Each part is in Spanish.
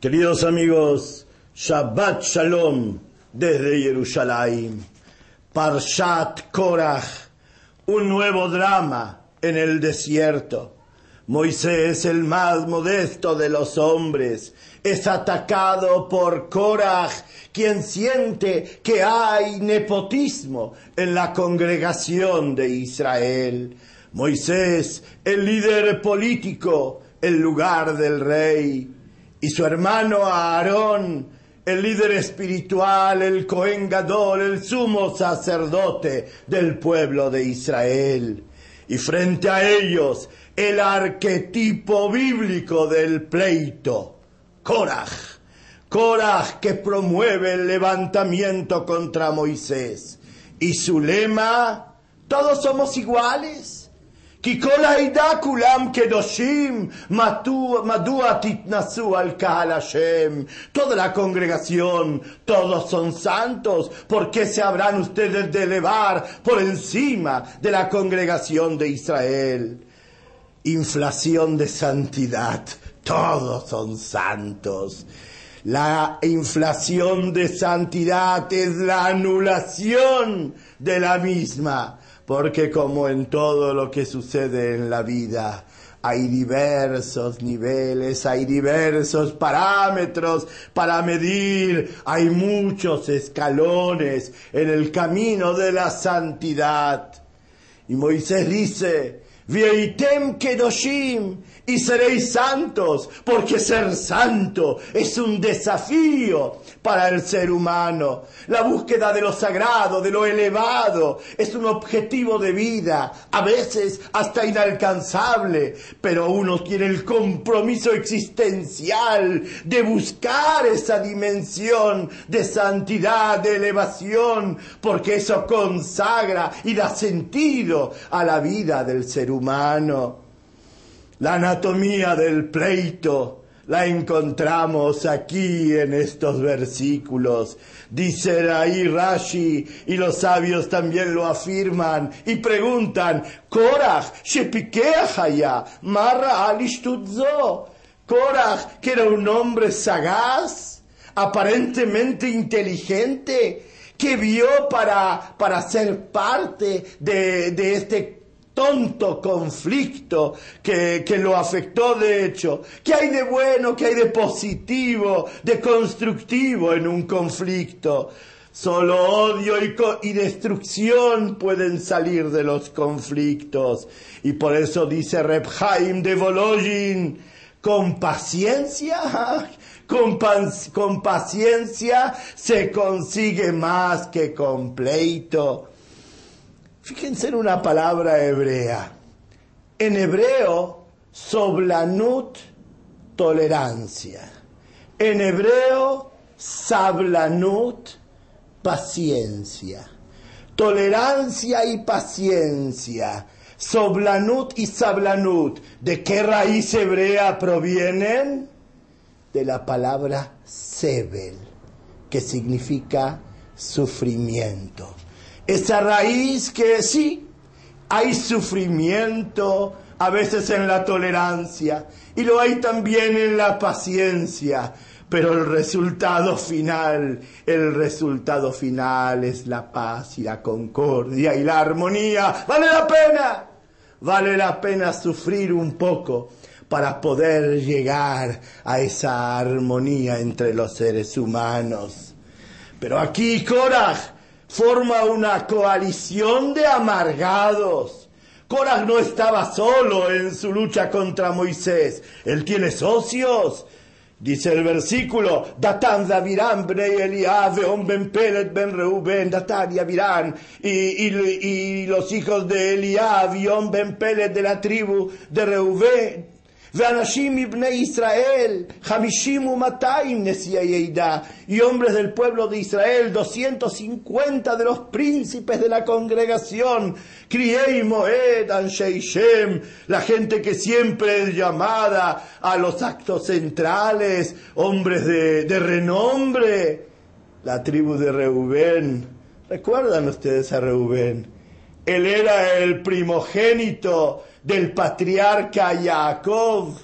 Queridos amigos, Shabbat Shalom desde Jerusalén. Parshat Korach, un nuevo drama en el desierto. Moisés, el más modesto de los hombres, es atacado por Korach, quien siente que hay nepotismo en la congregación de Israel. Moisés, el líder político, el lugar del rey, y su hermano Aarón, el líder espiritual, el Cohen Gadol, el sumo sacerdote del pueblo de Israel. Y frente a ellos, el arquetipo bíblico del pleito, Korach. Korach, que promueve el levantamiento contra Moisés. Y su lema, todos somos iguales. כי כל העדה כולם קדושים, מדוע תתנסו al קהל השם? Toda la congregación, todos son santos, ¿por qué se habrán ustedes de elevar por encima de la congregación de Israel? Inflación de santidad, todos son santos. La inflación de santidad es la anulación de la misma. Porque como en todo lo que sucede en la vida, hay diversos niveles, hay diversos parámetros para medir, hay muchos escalones en el camino de la santidad. Y Moisés dice, Veitem kedoshim, y seréis santos, porque ser santo es un desafío para el ser humano. La búsqueda de lo sagrado, de lo elevado, es un objetivo de vida, a veces hasta inalcanzable, pero uno tiene el compromiso existencial de buscar esa dimensión de santidad, de elevación, porque eso consagra y da sentido a la vida del ser humano. La anatomía del pleito la encontramos aquí en estos versículos. Dice ahí Rashi, y los sabios también lo afirman, y preguntan, Korach, shepikeach haya, marra alishtudzo. Korach, que era un hombre sagaz, aparentemente inteligente, que vio para ser parte de este tonto conflicto que lo afectó de hecho. ¿Qué hay de bueno, qué hay de positivo, de constructivo en un conflicto? Solo odio y destrucción pueden salir de los conflictos. Y por eso dice Reb Chaim de Volojin, con paciencia, con paciencia se consigue más que con pleito. Fíjense en una palabra hebrea. En hebreo, soblanut, tolerancia. En hebreo, sablanut, paciencia. Tolerancia y paciencia. Soblanut y sablanut. ¿De qué raíz hebrea provienen? De la palabra sebel, que significa sufrimiento. Esa raíz que sí, hay sufrimiento, a veces en la tolerancia, y lo hay también en la paciencia, pero el resultado final es la paz y la concordia y la armonía. Vale la pena sufrir un poco para poder llegar a esa armonía entre los seres humanos. Pero aquí Korach forma una coalición de amargados. Korach no estaba solo en su lucha contra Moisés. Él tiene socios. Dice el versículo, Datán, Abiram, Bnei Eliab, Veon ben Pelet, ben Reuben, Datán y Abiram, y los hijos de Eliab, Veon ben Pelet de la tribu de Reuben, ואנשים מבני ישראל, 50 ו200 נשיאי עדה, y hombres del pueblo de Israel, 250 de los príncipes de la congregación, Criei Moed, Anshei Shem, la gente que siempre es llamada a los actos centrales, hombres de renombre. La tribu de Reubén, ¿recuerdan ustedes a Reubén? Él era el primogénito del patriarca Jacob.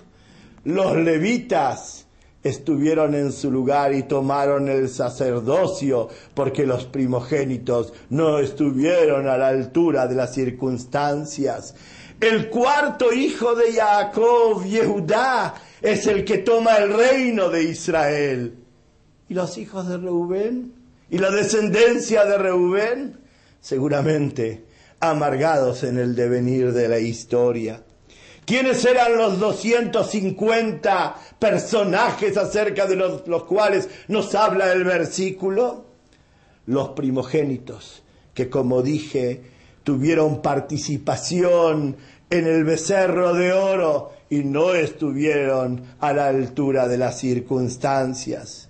Los levitas estuvieron en su lugar y tomaron el sacerdocio, porque los primogénitos no estuvieron a la altura de las circunstancias. El cuarto hijo de Jacob, Yehudá, es el que toma el reino de Israel. ¿Y los hijos de Reubén? ¿Y la descendencia de Reubén? Seguramente amargados en el devenir de la historia. ¿Quiénes eran los 250 personajes acerca de los cuales nos habla el versículo? Los primogénitos, que como dije, tuvieron participación en el becerro de oro y no estuvieron a la altura de las circunstancias.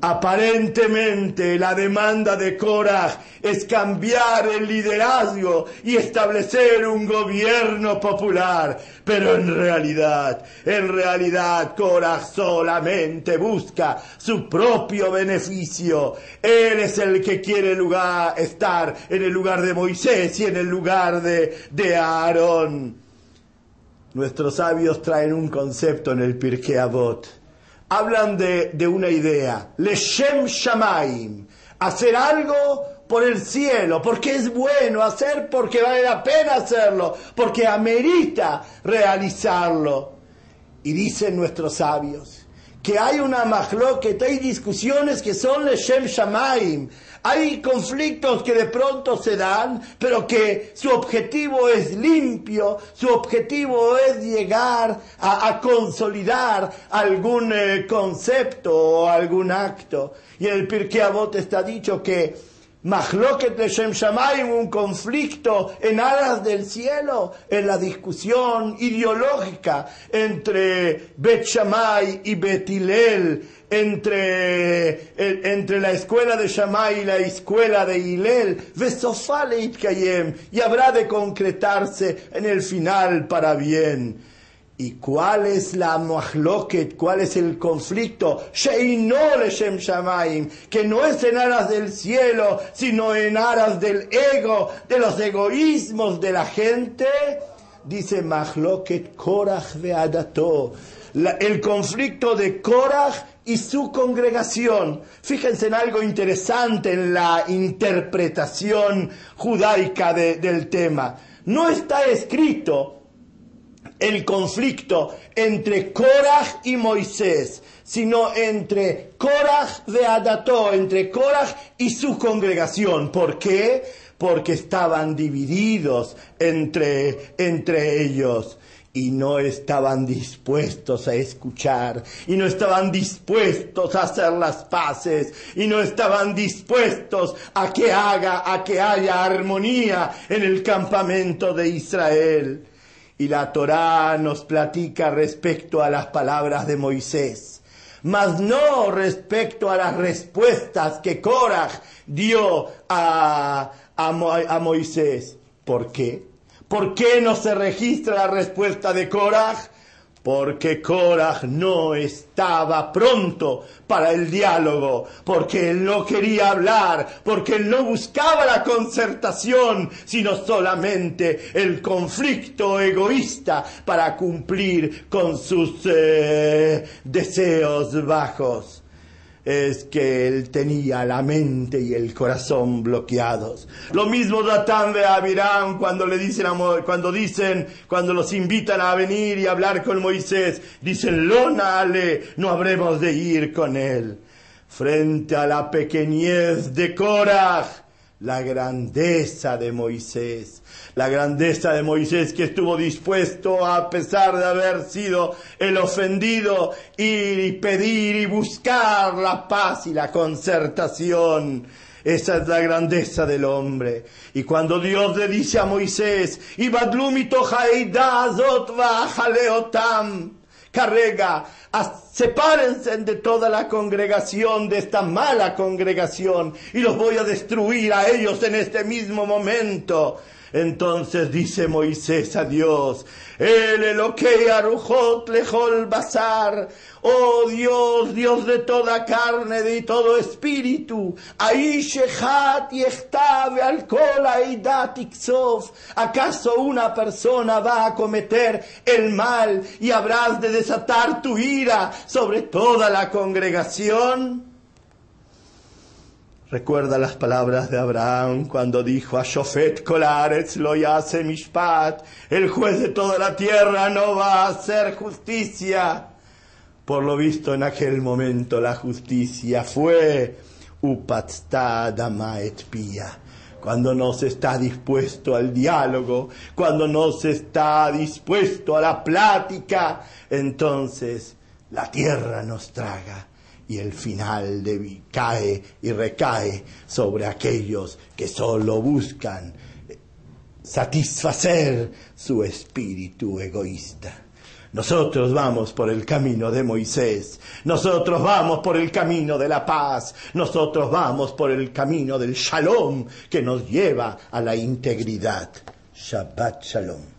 Aparentemente la demanda de Korah es cambiar el liderazgo y establecer un gobierno popular, pero en realidad Korah solamente busca su propio beneficio. Él es el que quiere estar en el lugar de Moisés y en el lugar de Aarón. Nuestros sabios traen un concepto en el Pirkei Avot. Hablan de una idea, Leshem Shamayim, hacer algo por el cielo, porque es bueno hacer, porque vale la pena hacerlo, porque amerita realizarlo. Y dicen nuestros sabios que hay una mahloket, hay discusiones que son Leshem Shamayim, hay conflictos que de pronto se dan, pero que su objetivo es limpio, su objetivo es llegar a consolidar algún concepto o algún acto. Y en el Pirkei Avot está dicho que Mahloket Leshem Shamayim, un conflicto en aras del cielo, en la discusión ideológica entre Bet Shammai y Bet Hillel, entre la escuela de Shammai y la escuela de Hillel, Vesofá leitkayem, y habrá de concretarse en el final para bien. ¿Y cuál es la mahloket? ¿Cuál es el conflicto? Sheino leshem shamayim, que no es en aras del cielo, sino en aras del ego, de los egoísmos de la gente. Dice mahloket Korah ve'adato, el conflicto de Korah y su congregación. Fíjense en algo interesante en la interpretación judaica del tema. No está escrito el conflicto entre Korah y Moisés, sino entre Korah ve'adato, entre Korah y su congregación. ¿Por qué? Porque estaban divididos entre ellos. Y no estaban dispuestos a escuchar, y no estaban dispuestos a hacer las paces, y no estaban dispuestos a que haya armonía en el campamento de Israel. Y la Torá nos platica respecto a las palabras de Moisés, mas no respecto a las respuestas que Korah dio a Moisés. ¿Por qué? ¿Por qué no se registra la respuesta de Korah? Porque Korah no estaba pronto para el diálogo, porque él no quería hablar, porque él no buscaba la concertación, sino solamente el conflicto egoísta para cumplir con sus deseos bajos. Es que él tenía la mente y el corazón bloqueados. Lo mismo Datán de Abiram cuando los invitan a venir y hablar con Moisés, dicen, no habremos de ir con él. Frente a la pequeñez de Korah, la grandeza de Moisés. La grandeza de Moisés, que estuvo dispuesto, a pesar de haber sido el ofendido, ir y pedir y buscar la paz y la concertación. Esa es la grandeza del hombre. Y cuando Dios le dice a Moisés, carrega, sepárense de toda la congregación, de esta mala congregación, y los voy a destruir a ellos en este mismo momento. Entonces dice Moisés a Dios, El Eloquei Arujot Lejol Basar, oh Dios, Dios de toda carne, de todo espíritu, Aish Echad Yechtav Alkol Aidat Iksof, ¿acaso una persona va a cometer el mal y habrás de desatar tu ira sobre toda la congregación? Recuerda las palabras de Abraham cuando dijo a Shofet Kol Haaretz lo yase mishpat, el juez de toda la tierra no va a hacer justicia. Por lo visto en aquel momento la justicia fue Upatzta Adama et Pia. Cuando no se está dispuesto al diálogo, cuando no se está dispuesto a la plática, entonces la tierra nos traga. Y el final cae y recae sobre aquellos que solo buscan satisfacer su espíritu egoísta. Nosotros vamos por el camino de Moisés, nosotros vamos por el camino de la paz, nosotros vamos por el camino del Shalom que nos lleva a la integridad. Shabbat Shalom.